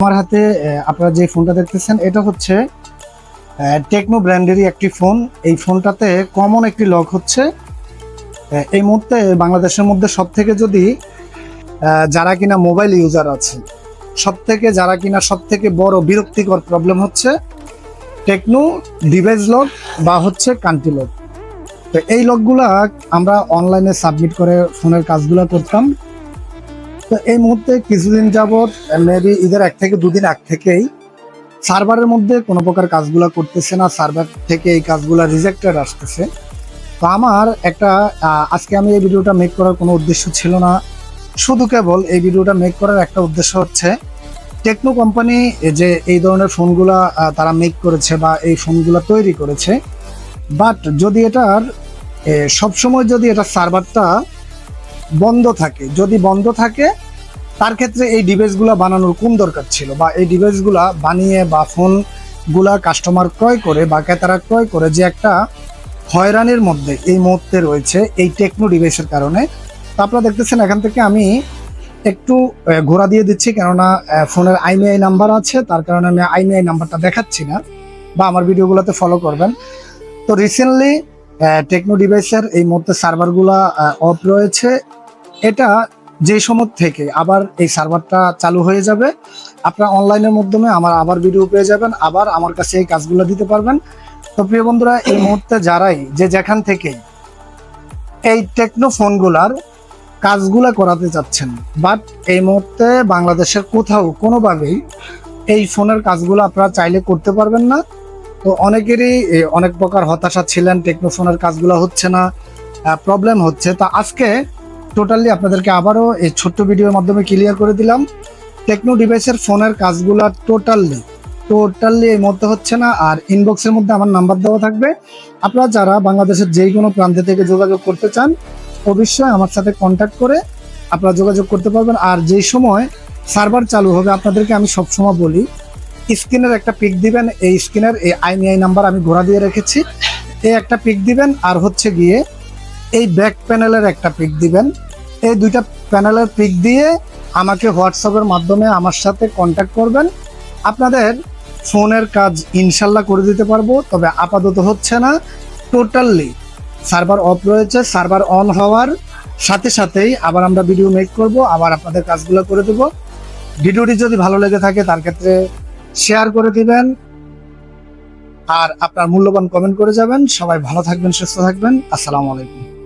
আমার হাতে আপনারা যে ফোনটা দেখতেছেন এটা হচ্ছে টেকনো ব্র্যান্ডেরই একটি ফোন। এই ফোনটাতে কমন একটি লক হচ্ছে এই মুহূর্তে বাংলাদেশের মধ্যে সবথেকে যদি যারা কিনা মোবাইল ইউজার আছে সব থেকে বড় বিরক্তিকর প্রবলেম হচ্ছে টেকনো ডিভাইস লক বা হচ্ছে কান্ট্রি লক। তো এই লকগুলা আমরা অনলাইনে সাবমিট করে ফোনের কাজগুলো করতাম। তো এই মুহূর্তে কিছুদিন যাবৎ মেবি ঈদের 1 থেকে 2 দিন আগ থেকেই সার্ভারের মধ্যে কোনো প্রকার কাজগুলো করতেছে না, সার্ভার থেকে এই কাজগুলো রিজেক্টেড আসতেছে। তো আমার একটা আজকে আমি এই ভিডিওটা মেক করার কোনো উদ্দেশ্য ছিল না, শুধু কেবল এই ভিডিওটা মেক করার একটা উদ্দেশ্য হচ্ছে টেকনো কোম্পানি যে এই ধরনের ফোনগুলা তারা মেক করেছে বা এই ফোনগুলো তৈরি করেছে, বাট যদি এটার সবসময় যদি এটা সার্ভারটা বন্ধ থাকে তার ক্ষেত্রে এই ডিভাইসগুলো বানানোর কোন দরকার ছিল, বা এই ডিভাইসগুলা বানিয়ে বা ফোনগুলা কাস্টমার ক্রয় করে বা ক্রেতারা ক্রয় করে যে একটা হয়রানির মধ্যে এই মুহূর্তে রয়েছে এই টেকনো ডিভাইসের কারণে। তো আপনারা দেখতেছেন এখান থেকে আমি একটু ঘোরা দিয়ে দিচ্ছি, কেননা ফোনের আইএমইআই নাম্বার আছে, তার কারণে আমি আইএমইআই নাম্বারটা দেখাচ্ছি না, বা আমার ভিডিওগুলোতে ফলো করবেন। তো রিসেন্টলি টেকনো ডিভাইসের এই মুহূর্তে সার্ভারগুলা অফ রয়েছে। এটা যে সময় থেকে আবার এই সার্ভারটা চালু হয়ে যাবে, আপনারা অনলাইনের মাধ্যমে আমার আবার ভিডিও পেয়ে যাবেন, আবার আমার কাছে এই কাজগুলো দিতে পারবেন। তো প্রিয় বন্ধুরা, এই মুহূর্তে যারাই যেখান থেকে এই টেকনো ফোনগুলার কাজগুলা করাতে চাচ্ছেন, বাট এই মুহূর্তে বাংলাদেশের কোথাও কোনোভাবেই এই ফোনের কাজগুলো আপনারা চাইলে করতে পারবেন না। তো অনেকেরই অনেক প্রকার হতাশা ছিলেন, টেকনো ফোনের কাজগুলো হচ্ছে না, প্রবলেম হচ্ছে। তা আজকে টোটালি আপনাদেরকে আবারও এই ছোট্ট ভিডিওর মাধ্যমে ক্লিয়ার করে দিলাম টেকনো ডিভাইসের ফোনের কাজগুলো টোটালি এই মুহূর্তে হচ্ছে না। আর ইনবক্সের মধ্যে আমার নাম্বার দেওয়া থাকবে, আপনারা যারা বাংলাদেশের যেই কোনো প্রান্ত থেকে যোগাযোগ করতে চান অবশ্যই আমার সাথে কন্ট্যাক্ট করে আপনারা যোগাযোগ করতে পারবেন। আর যেই সময় সার্ভার চালু হবে আপনাদেরকে আমি সবসময় বলি স্ক্রিনের একটা পিক দিবেন, এই স্ক্রিনের এই আইএমইআই নাম্বার আমি ঘোরা দিয়ে রেখেছি, এই একটা পিক দিবেন, আর হচ্ছে গিয়ে এই ব্যাক প্যানেলের একটা পিক দিবেন। এই দুইটা প্যানেলের পিক দিয়ে আমাকে হোয়াটসঅ্যাপের মাধ্যমে আমার সাথে কন্ট্যাক্ট করবেন। আপনাদের ফোনের কাজ ইনশাল্লাহ করে দিতে পারবো, তবে আপাতত হচ্ছে না, টোটালি সার্ভার অফ রয়েছে। সার্ভার অন হওয়ার সাথে সাথেই আবার আমরা ভিডিও মেক করব, আবার আপনাদের কাজগুলো করে দেব। ভিডিওটি যদি ভালো লেগে থাকে তার ক্ষেত্রে শেয়ার করে দিবেন, আর আপনার মূল্যবান কমেন্ট করে যাবেন। সবাই ভালো থাকবেন, সুস্থ থাকবেন। আসসালামু আলাইকুম।